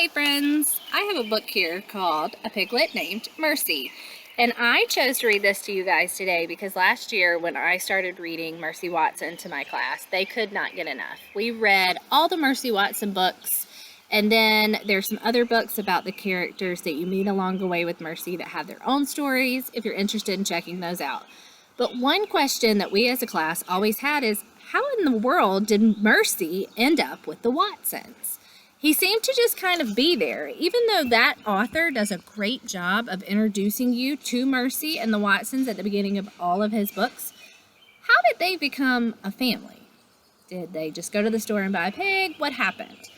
Hey friends, I have a book here called A Piglet Named Mercy, and I chose to read this to you guys today because last year when I started reading Mercy Watson to my class, they could not get enough. We read all the Mercy Watson books, and then there's some other books about the characters that you meet along the way with Mercy that have their own stories if you're interested in checking those out. But one question that we as a class always had is, how in the world did Mercy end up with the Watsons? He seemed to just kind of be there, even though that author does a great job of introducing you to Mercy and the Watsons at the beginning of all of his books. How did they become a family? Did they just go to the store and buy a pig? What happened?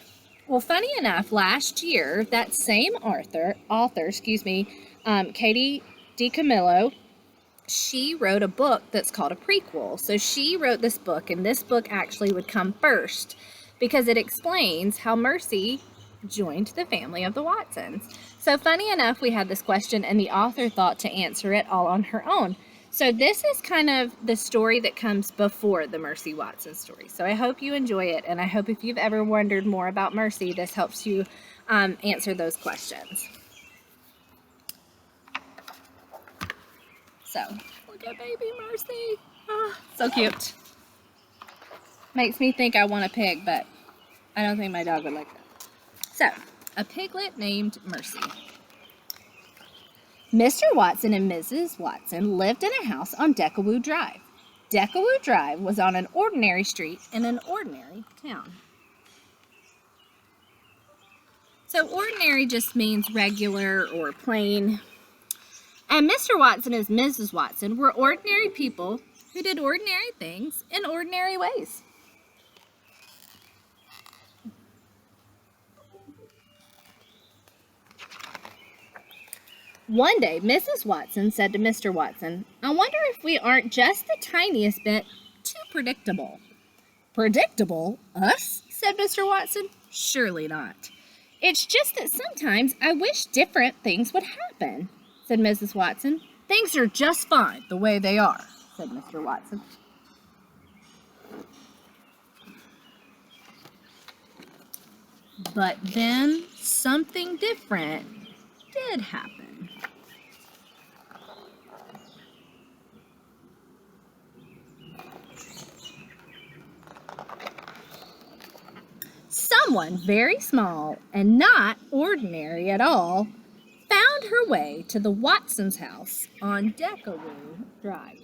Well, funny enough, last year, that same author, Katie DiCamillo, she wrote a book that's called a prequel. So she wrote this book, and this book actually would come first because it explains how Mercy joined the family of the Watsons. So funny enough, we had this question, and the author thought to answer it all on her own. So this is kind of the story that comes before the Mercy Watson story. So I hope you enjoy it, and I hope if you've ever wondered more about Mercy, this helps you answer those questions. So, look at baby Mercy. Oh, so cute. Makes me think I want a pig, but I don't think my dog would like that. So, a piglet named Mercy. Mr. Watson and Mrs. Watson lived in a house on Deckawoo Drive. Deckawoo Drive was on an ordinary street in an ordinary town. So, ordinary just means regular or plain. And Mr. Watson and Mrs. Watson were ordinary people who did ordinary things in ordinary ways. One day, Mrs. Watson said to Mr. Watson, "I wonder if we aren't just the tiniest bit too predictable." "Predictable? Us?" said Mr. Watson. "Surely not. It's just that sometimes I wish different things would happen," said Mrs. Watson. "Things are just fine the way they are," said Mr. Watson. But then something different did happen. Someone very small and not ordinary at all found her way to the Watsons' house on Deckawoo Drive.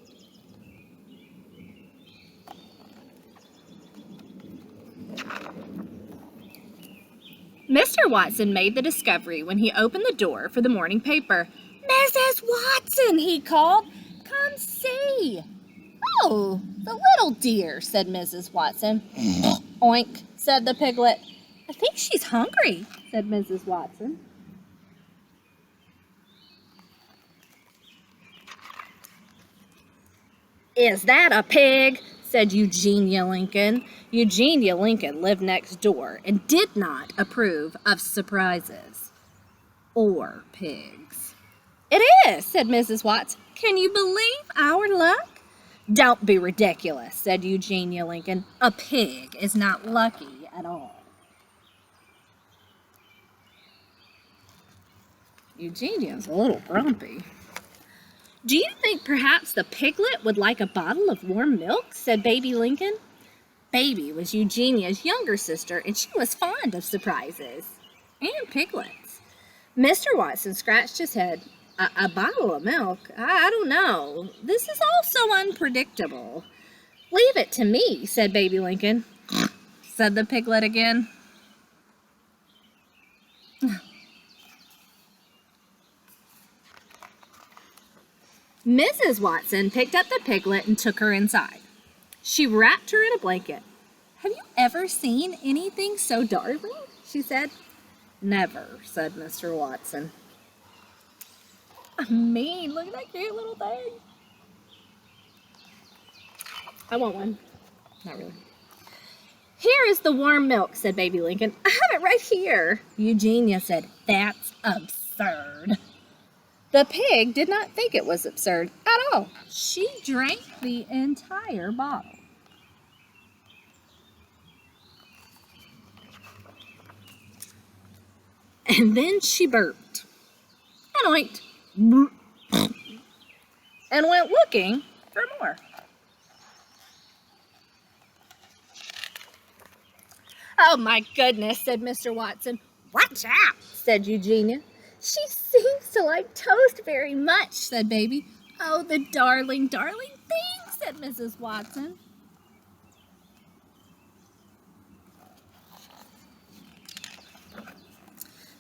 Mr. Watson made the discovery when he opened the door for the morning paper. "Mrs. Watson," he called, "come see." "Oh, the little dear," said Mrs. Watson. "Oink," said the piglet. "I think she's hungry," said Mrs. Watson. "Is that a pig?" said Eugenia Lincoln. Eugenia Lincoln lived next door and did not approve of surprises or pigs. "It is," said Mrs. Watson. "Can you believe our luck?" "Don't be ridiculous," said Eugenia Lincoln. "A pig is not lucky at all." Eugenia's a little grumpy. "Do you think perhaps the piglet would like a bottle of warm milk?" said Baby Lincoln. Baby was Eugenia's younger sister, and she was fond of surprises and piglets. Mr. Watson scratched his head. A bottle of milk? I don't know. This is all so unpredictable." "Leave it to me," said Baby Lincoln. Said the piglet again. Mrs. Watson picked up the piglet and took her inside. She wrapped her in a blanket. "Have you ever seen anything so darling?" she said. "Never," said Mr. Watson. Mean, look at that cute little thing. I want one. Not really. "Here is the warm milk," said Baby Lincoln. "I have it right here." Eugenia said, "That's absurd." The pig did not think it was absurd at all. She drank the entire bottle. And then she burped and went and went looking for more. "Oh, my goodness," said Mr. Watson. "Watch out," said Eugenia. "She seems to like toast very much," said Baby. "Oh, the darling, darling thing," said Mrs. Watson.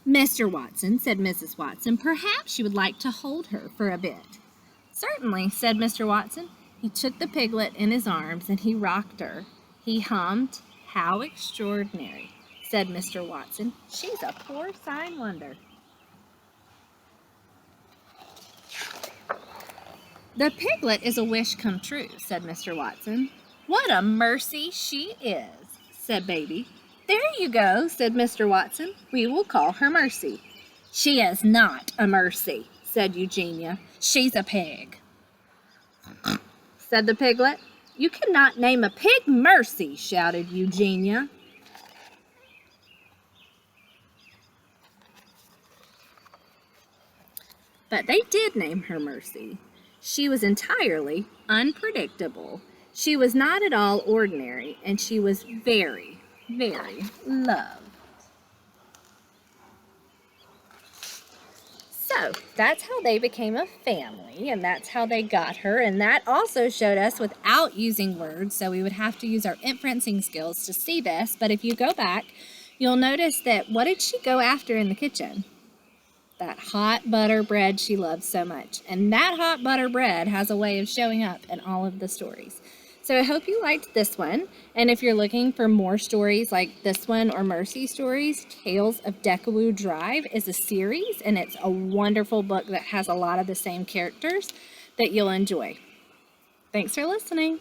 "Mr. Watson," said Mrs. Watson, "perhaps you would like to hold her for a bit." "Certainly," said Mr. Watson. He took the piglet in his arms and he rocked her. He hummed, "How extraordinary," said Mr. Watson. "She's a porcine wonder." "The piglet is a wish come true," said Mr. Watson. "What a mercy she is," said Baby. "There you go," said Mr. Watson. "We will call her Mercy." "She is not a mercy," said Eugenia. "She's a pig," said the piglet. "You cannot name a pig Mercy," shouted Eugenia. But they did name her Mercy. She was entirely unpredictable. She was not at all ordinary, and she was very, very loved. So that's how they became a family, and that's how they got her. And that also showed us without using words, so we would have to use our inferencing skills to see this. But if you go back, you'll notice that what did she go after in the kitchen? That hot butter bread she loves so much. And that hot butter bread has a way of showing up in all of the stories. So I hope you liked this one. And if you're looking for more stories like this one or Mercy stories, Tales of Deckawoo Drive is a series, and it's a wonderful book that has a lot of the same characters that you'll enjoy. Thanks for listening.